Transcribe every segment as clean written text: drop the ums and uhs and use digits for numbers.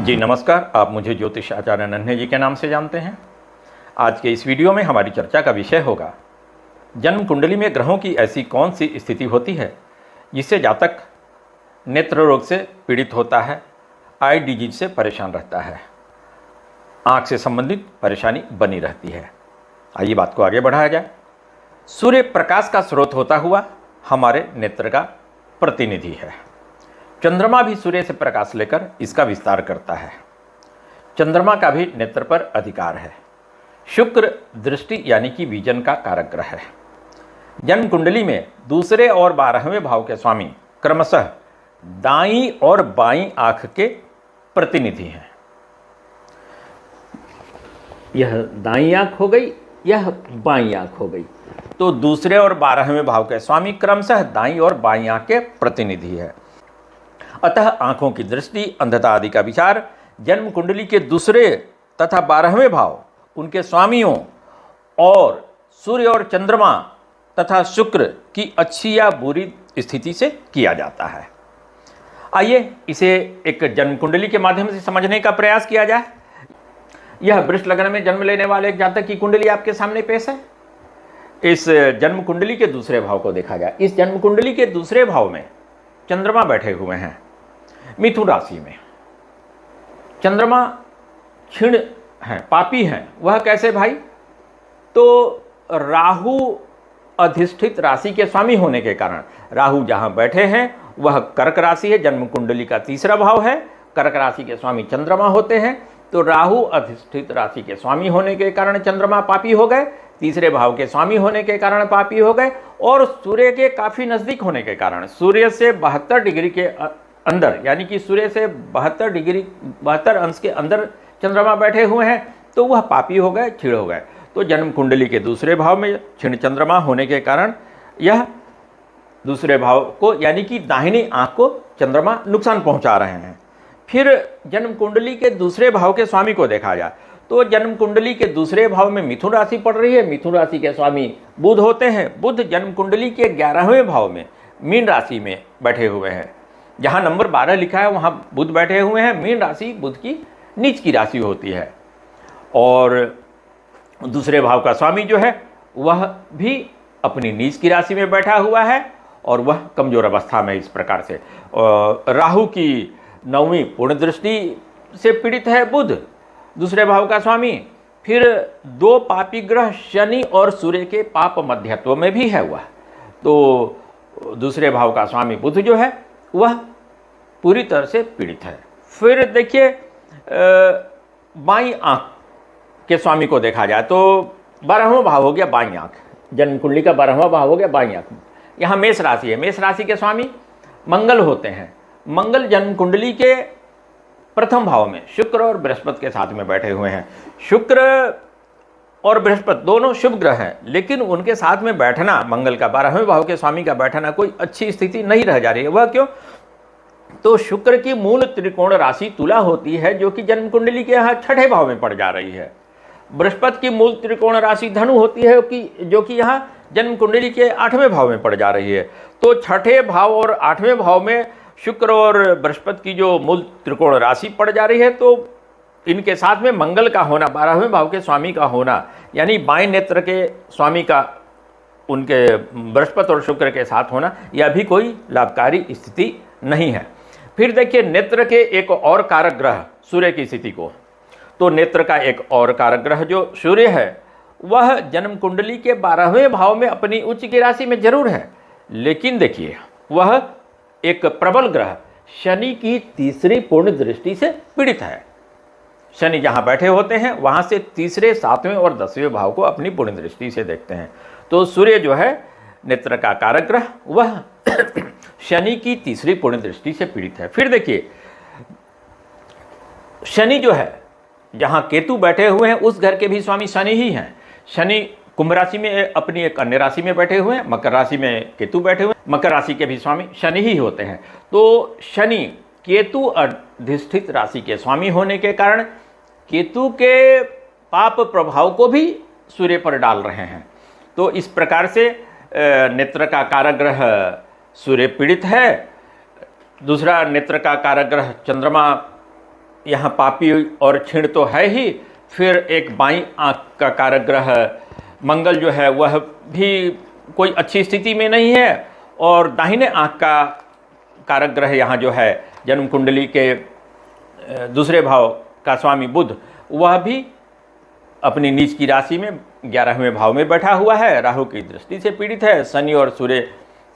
जी नमस्कार। आप मुझे ज्योतिष आचार्य नन्हे जी के नाम से जानते हैं। आज के इस वीडियो में हमारी चर्चा का विषय होगा जन्म कुंडली में ग्रहों की ऐसी कौन सी स्थिति होती है जिससे जातक नेत्र रोग से पीड़ित होता है, आई डिजीज से परेशान रहता है, आँख से संबंधित परेशानी बनी रहती है। आइए बात को आगे बढ़ाया जाए। सूर्य प्रकाश का स्रोत होता हुआ हमारे नेत्र का प्रतिनिधि है। चंद्रमा भी सूर्य से प्रकाश लेकर इसका विस्तार करता है। चंद्रमा का भी नेत्र पर अधिकार है। शुक्र दृष्टि यानी कि विजन का कारक ग्रह है। जन्म कुंडली में दूसरे और 12वें भाव के स्वामी क्रमशः दाईं और बाईं आंख के प्रतिनिधि हैं। यह दाईं आंख हो गई, यह बाईं आंख हो गई। तो दूसरे और 12वें भाव के स्वामी क्रमशः दाईं और बाईं आंख के प्रतिनिधि है। अतः आंखों की दृष्टि, अंधता आदि का विचार जन्म कुंडली के दूसरे तथा 12वें भाव, उनके स्वामियों और सूर्य और चंद्रमा तथा शुक्र की अच्छी या बुरी स्थिति से किया जाता है। आइए इसे एक जन्म कुंडली के माध्यम से समझने का प्रयास किया जाए। यह वृष लग्न में जन्म लेने वाले एक जातक की कुंडली आपके सामने पेश है। इस जन्म कुंडली के दूसरे भाव को देखा जाए। इस जन्म कुंडली के दूसरे भाव में चंद्रमा बैठे हुए हैं मिथुन राशि में। चंद्रमा क्षीण हैं, पापी हैं। वह कैसे भाई? तो राहु अधिष्ठित राशि के स्वामी होने के कारण, राहु जहां बैठे हैं वह कर्क राशि है, जन्म कुंडली का तीसरा भाव है। कर्क राशि के स्वामी चंद्रमा होते हैं। तो राहु अधिष्ठित राशि के स्वामी होने के कारण चंद्रमा पापी हो गए, तीसरे भाव के स्वामी होने के कारण पापी हो गए, और सूर्य के काफी नजदीक होने के कारण, सूर्य से 72 डिग्री के अंदर, यानी कि सूर्य से 72 अंश के अंदर चंद्रमा बैठे हुए हैं, तो वह पापी हो गए, क्षीण हो गए। तो जन्म कुंडली के दूसरे भाव में क्षीण चंद्रमा होने के कारण यह दूसरे भाव को, यानी कि दाहिनी आंख को चंद्रमा नुकसान पहुंचा रहे हैं। फिर जन्म कुंडली के दूसरे भाव के स्वामी को देखा जाए तो जन्म कुंडली के दूसरे भाव में मिथुन राशि पड़ रही है। मिथुन राशि के स्वामी बुध होते हैं। बुध जन्म कुंडली के 11वें भाव में मीन राशि में बैठे हुए हैं। जहां नंबर 12 लिखा है वहां बुध बैठे हुए हैं। मीन राशि बुध की नीच की राशि होती है, और दूसरे भाव का स्वामी जो है वह भी अपनी नीच की राशि में बैठा हुआ है, और वह कमजोर अवस्था में इस प्रकार से। राहु की 9वीं पूर्ण दृष्टि से पीड़ित है बुध, दूसरे भाव का स्वामी। फिर 2 पापी ग्रह शनि और सूर्य के पाप मध्यत्व में भी है वह। तो दूसरे भाव का स्वामी बुध जो है वह पूरी तरह से पीड़ित है। फिर देखिए बाईं आंख के स्वामी को देखा जाए तो 12वां भाव हो गया बाईं आंख। जन्म कुंडली का 12वां भाव हो गया बाईं आंख। यहाँ मेष राशि है। मेष राशि के स्वामी मंगल होते हैं। मंगल जन्म कुंडली के प्रथम भाव में शुक्र और बृहस्पति के साथ में बैठे हुए हैं। शुक्र और बृहस्पति दोनों शुभ ग्रह हैं, लेकिन उनके साथ में बैठना, मंगल का 12वें भाव के स्वामी का बैठना कोई अच्छी स्थिति नहीं रह जा रही है। वह क्यों? तो शुक्र की मूल त्रिकोण राशि तुला होती है, जो कि जन्म कुंडली के यहाँ 6ठे भाव में पड़ जा रही है। बृहस्पति की मूल त्रिकोण राशि धनु होती है, जो कि यहाँ जन्म कुंडली के 8वें भाव में पड़ जा रही है। तो 6ठे भाव और 8वें भाव में शुक्र और बृहस्पति की जो मूल त्रिकोण राशि पड़ जा रही है, तो इनके साथ में मंगल का होना, 12वें भाव के स्वामी का होना, यानी बाएं नेत्र के स्वामी का उनके बृहस्पति और शुक्र के साथ होना, यह भी कोई लाभकारी स्थिति नहीं है। फिर देखिए नेत्र के एक और कारक ग्रह सूर्य की स्थिति को। तो नेत्र का एक और कारक ग्रह जो सूर्य है वह जन्म कुंडली के 12वें भाव में अपनी उच्च की राशि में जरूर है, लेकिन देखिए वह एक प्रबल ग्रह शनि की तीसरी पूर्ण दृष्टि से पीड़ित है। शनि जहां बैठे होते हैं वहां से तीसरे, 7वें और 10वें भाव को अपनी पूर्ण दृष्टि से देखते हैं। तो सूर्य जो है नेत्र का कारक ग्रह, वह शनि की तीसरी पूर्ण दृष्टि से पीड़ित है। फिर देखिए शनि जो है, जहां केतु बैठे हुए हैं उस घर के भी स्वामी शनि ही हैं। शनि कुंभ राशि में अपनी एक अन्य राशि में बैठे हुए हैं, मकर राशि में केतु बैठे हुए हैं। मकर राशि के भी स्वामी शनि ही होते हैं। तो शनि केतु अधिष्ठित राशि के स्वामी होने के कारण केतु के पाप प्रभाव को भी सूर्य पर डाल रहे हैं। तो इस प्रकार से नेत्र का कारक ग्रह सूर्य पीड़ित है। दूसरा नेत्र का कारक ग्रह चंद्रमा यहाँ पापी और क्षीण तो है ही, फिर एक बाईं आँख का कारक ग्रह मंगल जो है वह भी कोई अच्छी स्थिति में नहीं है, और दाहिने आँख का कारक ग्रह यहाँ जो है जन्म कुंडली के दूसरे भाव का स्वामी बुध, वह भी अपनी नीच की राशि में 11वें भाव में बैठा हुआ है, राहु की दृष्टि से पीड़ित है, शनि और सूर्य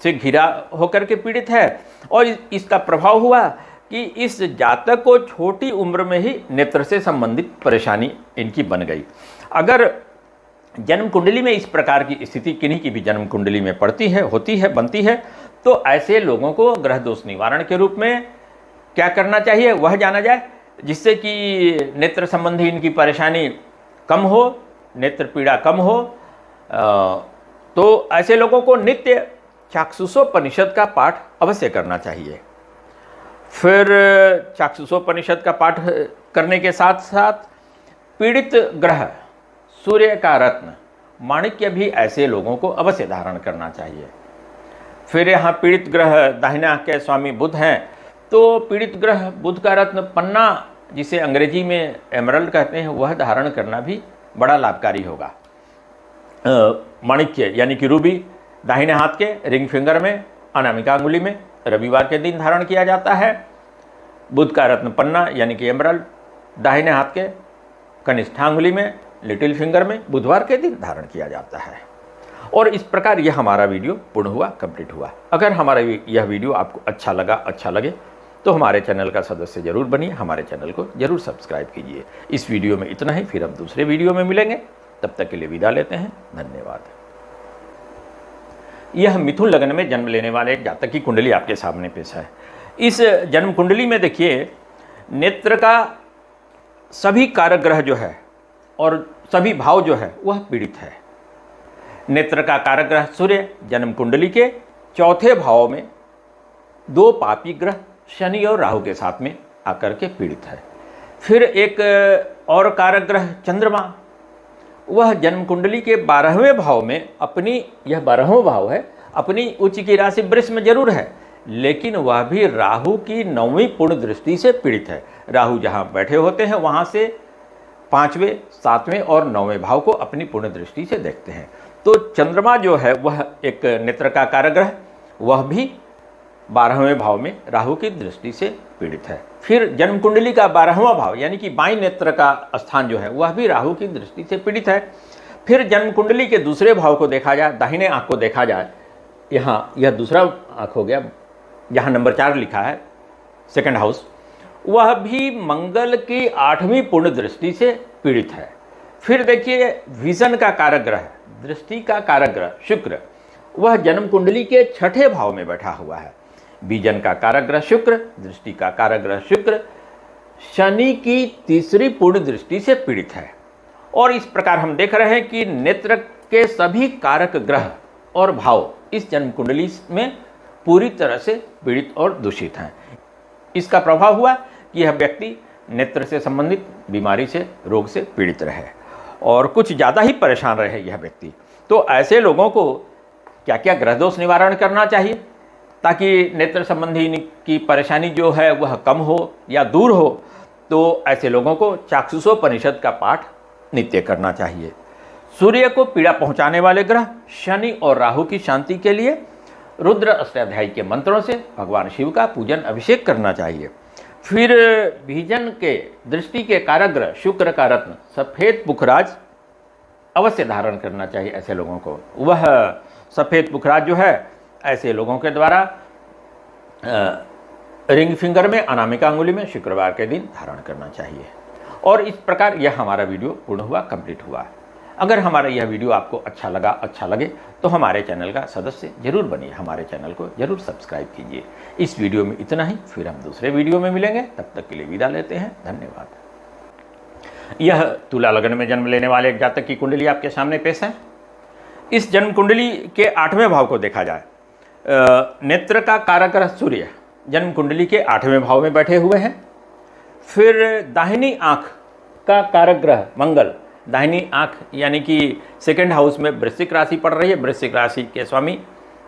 से घिरा होकर के पीड़ित है। और इसका प्रभाव हुआ कि इस जातक को छोटी उम्र में ही नेत्र से संबंधित परेशानी इनकी बन गई। अगर जन्म कुंडली में इस प्रकार की स्थिति किन्हीं की भी जन्म कुंडली में पड़ती है, होती है, बनती है, तो ऐसे लोगों को ग्रह दोष निवारण के रूप में क्या करना चाहिए वह जाना जाए, जिससे कि नेत्र संबंधी इनकी परेशानी कम हो, नेत्र पीड़ा कम हो। तो ऐसे लोगों को नित्य चाक्षुषोपनिषद का पाठ अवश्य करना चाहिए। फिर चाक्षुषोपनिषद का पाठ करने के साथ साथ पीड़ित ग्रह सूर्य का रत्न माणिक्य भी ऐसे लोगों को अवश्य धारण करना चाहिए। फिर यहाँ पीड़ित ग्रह दाहिने आँख के स्वामी बुध हैं, तो पीड़ित ग्रह बुध का रत्न पन्ना, जिसे अंग्रेजी में एमरल्ड कहते हैं, वह धारण करना भी बड़ा लाभकारी होगा। माणिक्य यानी कि रूबी दाहिने हाथ के रिंग फिंगर में, अनामिका अंगुली में रविवार के दिन धारण किया जाता है। बुध का रत्न पन्ना यानी कि एमरल्ड दाहिने हाथ के कनिष्ठा अंगुली में, लिटिल फिंगर में बुधवार के दिन धारण किया जाता है। और इस प्रकार यह हमारा वीडियो पूर्ण हुआ, कंप्लीट हुआ। अगर हमारा यह वीडियो आपको अच्छा लगे तो हमारे चैनल का सदस्य जरूर बनिए, हमारे चैनल को जरूर सब्सक्राइब कीजिए। इस वीडियो में इतना ही, फिर हम दूसरे वीडियो में मिलेंगे। तब तक के लिए विदा लेते हैं, धन्यवाद। यह मिथुन लग्न में जन्म लेने वाले एक जातक की कुंडली आपके सामने पेश है। इस जन्म कुंडली में देखिए, नेत्र का सभी कारक ग्रह जो है और सभी भाव जो है वह पीड़ित है। नेत्र का कारक ग्रह सूर्य जन्म कुंडली के चौथे भाव में 2 पापी ग्रह शनि और राहु के साथ में आकर के पीड़ित है। फिर एक और कारक ग्रह चंद्रमा, वह जन्म कुंडली के 12वें भाव में अपनी, यह 12वां भाव है, अपनी उच्च की राशि वृष में जरूर है, लेकिन वह भी राहु की 9वीं पूर्ण दृष्टि से पीड़ित है। राहु जहाँ बैठे होते हैं वहाँ से 5वें, 7वें और 9वें भाव को अपनी पूर्ण दृष्टि से देखते हैं। तो चंद्रमा जो है वह एक नेत्र का कारक ग्रह, वह भी 12वें भाव में राहु की दृष्टि से पीड़ित है। फिर जन्म कुंडली का 12वां भाव यानी कि बाईं नेत्र का स्थान जो है वह भी राहु की दृष्टि से पीड़ित है। फिर जन्म कुंडली के दूसरे भाव को देखा जाए, दाहिने आँख को देखा जाए, यहाँ यह दूसरा आँख हो गया, यहाँ नंबर 4 लिखा है, सेकंड हाउस, वह भी मंगल की 8वीं पूर्ण दृष्टि से पीड़ित है। फिर देखिए विजन का कारक ग्रह, दृष्टि का कारक ग्रह शुक्र, वह जन्म कुंडली के 6ठे भाव में बैठा हुआ है। विजन का कारक ग्रह शुक्र, दृष्टि का कारक ग्रह शुक्र शनि की 3री पूर्ण दृष्टि से पीड़ित है। और इस प्रकार हम देख रहे हैं कि नेत्र के सभी कारक ग्रह और भाव इस जन्म कुंडली में पूरी तरह से पीड़ित और दूषित हैं। इसका प्रभाव हुआ कि यह व्यक्ति नेत्र से संबंधित बीमारी से, रोग से पीड़ित रहे और कुछ ज़्यादा ही परेशान रहे यह व्यक्ति। तो ऐसे लोगों को क्या क्या ग्रह दोष निवारण करना चाहिए ताकि नेत्र संबंधी की परेशानी जो है वह कम हो या दूर हो? तो ऐसे लोगों को चाक्षुषोपनिषद का पाठ नित्य करना चाहिए। सूर्य को पीड़ा पहुंचाने वाले ग्रह शनि और राहु की शांति के लिए रुद्र अष्टाध्यायी के मंत्रों से भगवान शिव का पूजन अभिषेक करना चाहिए। फिर विजन के, दृष्टि के कारक ग्रह शुक्र का रत्न सफ़ेद पुखराज अवश्य धारण करना चाहिए ऐसे लोगों को। वह सफ़ेद पुखराज जो है ऐसे लोगों के द्वारा रिंग फिंगर में, अनामिका अंगुली में शुक्रवार के दिन धारण करना चाहिए। और इस प्रकार यह हमारा वीडियो पूर्ण हुआ, कंप्लीट हुआ। अगर हमारा यह वीडियो आपको अच्छा लगे तो हमारे चैनल का सदस्य जरूर बनिए, हमारे चैनल को जरूर सब्सक्राइब कीजिए। इस वीडियो में इतना ही, फिर हम दूसरे वीडियो में मिलेंगे। तब तक के लिए विदा लेते हैं, धन्यवाद। यह तुला लग्न में जन्म लेने वाले एक जातक की कुंडली आपके सामने पेश है। इस जन्म कुंडली के 8वें भाव को देखा जाए, नेत्र का कारक ग्रह सूर्य जन्म कुंडली के 8वें भाव में बैठे हुए हैं। फिर दाहिनी आँख का कारक ग्रह मंगल, दाहिनी आँख यानी कि सेकंड हाउस में वृश्चिक राशि पड़ रही है। वृश्चिक राशि के स्वामी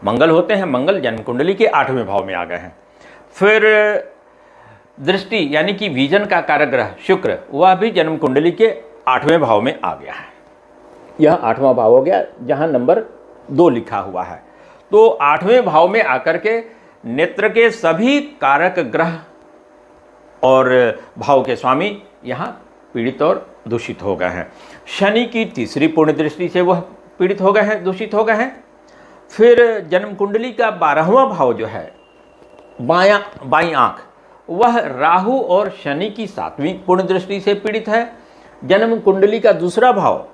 मंगल होते हैं। मंगल जन्म कुंडली के 8वें भाव में आ गए हैं। फिर दृष्टि यानी कि विजन का कारक ग्रह शुक्र, वह भी जन्म कुंडली के 8वें भाव में आ गया है। यह 8वां भाव हो गया जहां नंबर 2 लिखा हुआ है। तो 8वें भाव में आकर के नेत्र के सभी कारक ग्रह और भाव के स्वामी यहाँ पीड़ित और दूषित हो गए हैं। शनि की तीसरी पूर्ण दृष्टि से वह पीड़ित हो गए हैं, दूषित हो गए हैं। फिर जन्म कुंडली का 12वां भाव जो है बाईं आंख, वह राहु और शनि की 7वीं पूर्ण दृष्टि से पीड़ित है। जन्म कुंडली का दूसरा भाव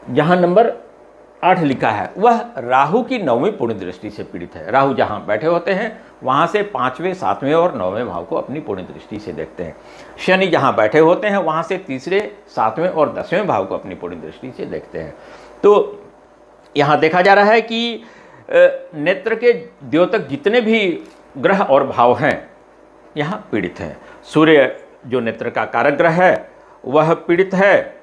जहां नंबर 8 लिखा है, वह राहु की 9वीं पूर्ण दृष्टि से पीड़ित है। राहु जहां बैठे होते हैं वहां से 5वें, 7वें और 9वें भाव को अपनी पूर्ण दृष्टि से देखते हैं। शनि जहां बैठे होते हैं वहां से 3रे, 7वें और 10वें भाव को अपनी पूर्ण दृष्टि से देखते हैं। तो यहाँ देखा जा रहा है कि नेत्र के द्योतक जितने भी ग्रह और भाव हैं यहाँ पीड़ित हैं। सूर्य जो नेत्र का कारक ग्रह है वह पीड़ित है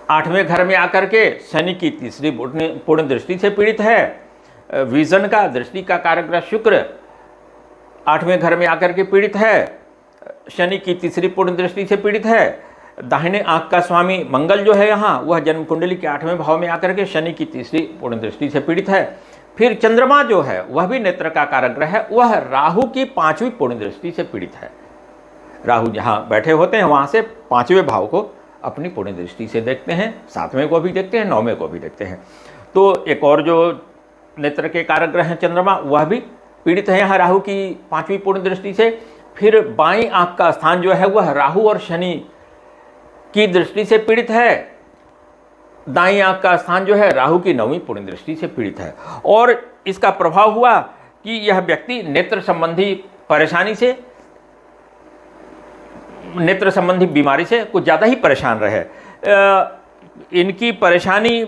8वें घर में आकर के, शनि की तीसरी पूर्ण दृष्टि से पीड़ित है। विजन का, दृष्टि का कारक ग्रह शुक्र 8वें घर में आकर के पीड़ित है, शनि की तीसरी पूर्ण दृष्टि से पीड़ित है। दाहिने आंख का स्वामी मंगल जो है यहाँ, वह जन्म कुंडली के 8वें भाव में आकर के शनि की तीसरी पूर्ण दृष्टि से पीड़ित है। फिर चंद्रमा जो है वह भी नेत्र का कारक ग्रह है, वह राहु की 5वीं पूर्ण दृष्टि से पीड़ित है। राहु जहाँ बैठे होते हैं वहाँ से 5वें भाव को अपनी पूर्ण दृष्टि से देखते हैं, 7वें को भी देखते हैं, 9वें को भी देखते हैं। तो एक और जो नेत्र के कारक ग्रह हैं चंद्रमा, वह भी पीड़ित है यहाँ राहु की 5वीं पूर्ण दृष्टि से। फिर बाईं आंख का स्थान जो है वह राहु और शनि की दृष्टि से पीड़ित है। दाईं आंख का स्थान जो है राहु की 9वीं पूर्ण दृष्टि से पीड़ित है। और इसका प्रभाव हुआ कि यह व्यक्ति नेत्र संबंधी परेशानी से, नेत्र संबंधी बीमारी से कुछ ज़्यादा ही परेशान रहे। इनकी परेशानी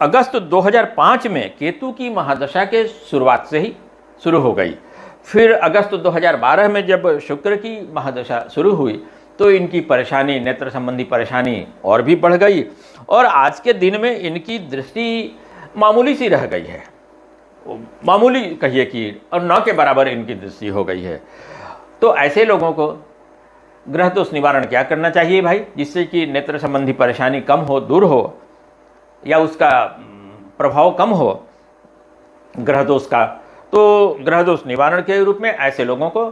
अगस्त 2005 में केतु की महादशा के शुरुआत से ही शुरू हो गई। फिर अगस्त 2012 में जब शुक्र की महादशा शुरू हुई तो इनकी परेशानी, नेत्र संबंधी परेशानी और भी बढ़ गई और आज के दिन में इनकी दृष्टि मामूली सी रह गई है, मामूली कहिए कि, और न के बराबर इनकी दृष्टि हो गई है। तो ऐसे लोगों को ग्रह दोष निवारण क्या करना चाहिए भाई, जिससे कि नेत्र संबंधी परेशानी कम हो, दूर हो, या उसका प्रभाव कम हो ग्रह दोष का। तो ग्रह दोष निवारण के रूप में ऐसे लोगों को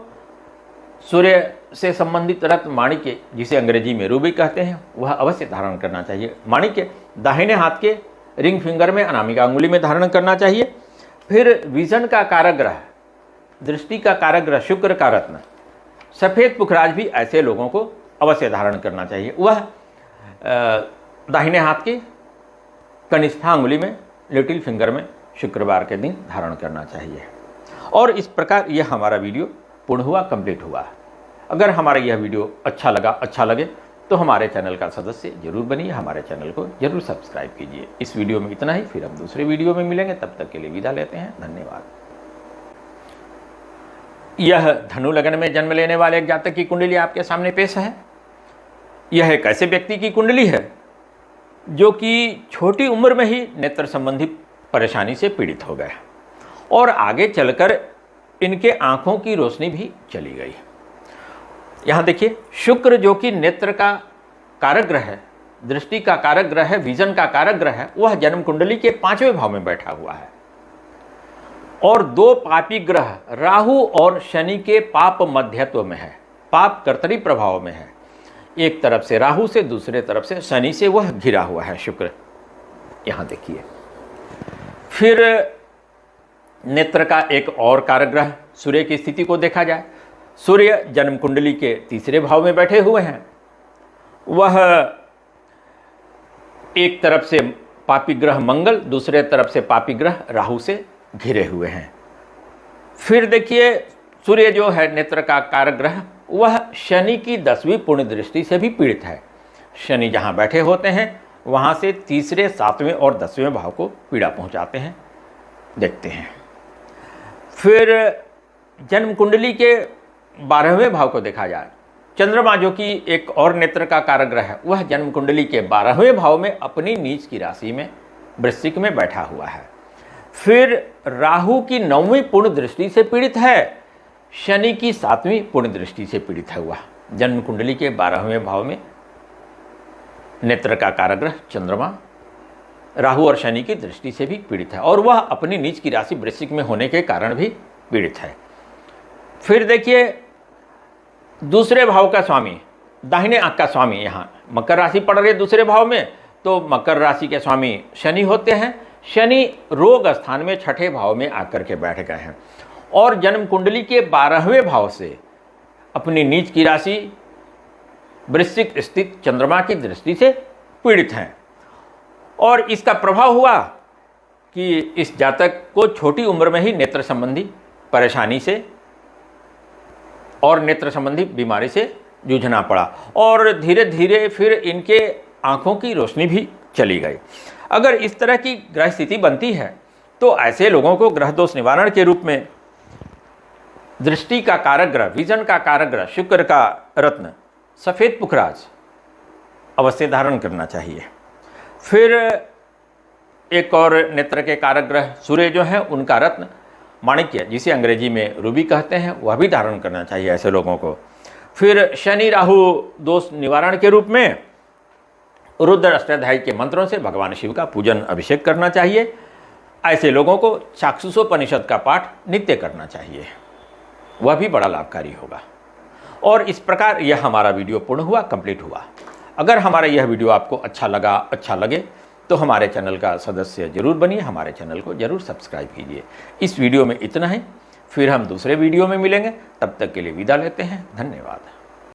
सूर्य से संबंधित रत्न माणिक्य, जिसे अंग्रेजी में रूबी कहते हैं, वह अवश्य धारण करना चाहिए। माणिक्य दाहिने हाथ के रिंग फिंगर में, अनामिका अंगुली में धारण करना चाहिए। फिर विजन का कारक ग्रह, दृष्टि का कारक ग्रह शुक्र का रत्न सफ़ेद पुखराज भी ऐसे लोगों को अवश्य धारण करना चाहिए। वह दाहिने हाथ की कनिष्ठा अंगुली में, लिटिल फिंगर में शुक्रवार के दिन धारण करना चाहिए। और इस प्रकार यह हमारा वीडियो पूर्ण हुआ, कंप्लीट हुआ। अगर हमारा यह वीडियो अच्छा लगे तो हमारे चैनल का सदस्य जरूर बनिए, हमारे चैनल को जरूर सब्सक्राइब कीजिए। इस वीडियो में इतना ही, फिर हम दूसरे वीडियो में मिलेंगे, तब तक के लिए विदा लेते हैं। धन्यवाद। यह धनु लगन में जन्म लेने वाले एक जातक की कुंडली आपके सामने पेश है। यह एक ऐसे व्यक्ति की कुंडली है जो कि छोटी उम्र में ही नेत्र संबंधी परेशानी से पीड़ित हो गए और आगे चलकर इनके आंखों की रोशनी भी चली गई। यहाँ देखिए, शुक्र जो कि नेत्र का कारक ग्रह है, दृष्टि का कारक ग्रह है, विजन का कारक ग्रह है, वह जन्म कुंडली के 5वें भाव में बैठा हुआ है। और 2 पापी ग्रह राहु और शनि के पाप मध्यत्व में है, पाप कर्तरी प्रभाव में है। एक तरफ से राहु से, दूसरे तरफ से शनि से वह घिरा हुआ है शुक्र। यहाँ देखिए, फिर नेत्र का एक और कारक ग्रह सूर्य की स्थिति को देखा जाए। सूर्य जन्म कुंडली के 3रे भाव में बैठे हुए हैं। वह एक तरफ से पापी ग्रह मंगल, दूसरे तरफ से पापी ग्रह राहु से घिरे हुए हैं। फिर देखिए, सूर्य जो है नेत्र का कारक ग्रह, वह शनि की 10वीं पूर्ण दृष्टि से भी पीड़ित है। शनि जहाँ बैठे होते हैं वहाँ से 3रे, 7वें और 10वें भाव को पीड़ा पहुँचाते हैं, देखते हैं। फिर जन्म कुंडली के 12वें भाव को देखा जाए। चंद्रमा जो कि एक और नेत्र का कारक ग्रह है, वह जन्म कुंडली के 12वें भाव में अपनी नीच की राशि में वृश्चिक में बैठा हुआ है। फिर राहु की 9वीं पूर्ण दृष्टि से पीड़ित है। शनि की 7वीं पूर्ण दृष्टि से पीड़ित है हुआ। जन्म कुंडली के 12वें भाव में नेत्र का कारक ग्रह चंद्रमा राहु और शनि की दृष्टि से भी पीड़ित है, और वह अपनी नीच की राशि वृश्चिक में होने के कारण भी पीड़ित है। फिर देखिए दूसरे भाव का स्वामी, दाहिने आंख का स्वामी यहाँ मकर राशि पड़ रही है दूसरे भाव में, तो मकर राशि के स्वामी शनि होते हैं। शनि रोग स्थान में 6ठे भाव में आकर के बैठ गए हैं और जन्म कुंडली के 12वें भाव से अपनी नीच की राशि वृश्चिक स्थित चंद्रमा की दृष्टि से पीड़ित हैं। और इसका प्रभाव हुआ कि इस जातक को छोटी उम्र में ही नेत्र संबंधी परेशानी से और नेत्र संबंधी बीमारी से जूझना पड़ा, और धीरे धीरे फिर इनके आंखों की रोशनी भी चली गई। अगर इस तरह की ग्रह स्थिति बनती है तो ऐसे लोगों को ग्रह दोष निवारण के रूप में दृष्टि का कारक ग्रह, विजन का कारक ग्रह शुक्र का रत्न सफ़ेद पुखराज अवश्य धारण करना चाहिए। फिर एक और नेत्र के कारक ग्रह सूर्य जो है उनका रत्न माणिक्य, जिसे अंग्रेजी में रूबी कहते हैं, वह भी धारण करना चाहिए ऐसे लोगों को। फिर शनि राहु दोष निवारण के रूप में रुद्र अष्टाध्यायी के मंत्रों से भगवान शिव का पूजन अभिषेक करना चाहिए। ऐसे लोगों को चाक्षुषोपनिषद का पाठ नित्य करना चाहिए, वह भी बड़ा लाभकारी होगा। और इस प्रकार यह हमारा वीडियो पूर्ण हुआ, कंप्लीट हुआ। अगर हमारा यह वीडियो आपको अच्छा लगे तो हमारे चैनल का सदस्य जरूर बनिए, हमारे चैनल को जरूर सब्सक्राइब कीजिए। इस वीडियो में इतना ही, फिर हम दूसरे वीडियो में मिलेंगे, तब तक के लिए विदा लेते हैं। धन्यवाद।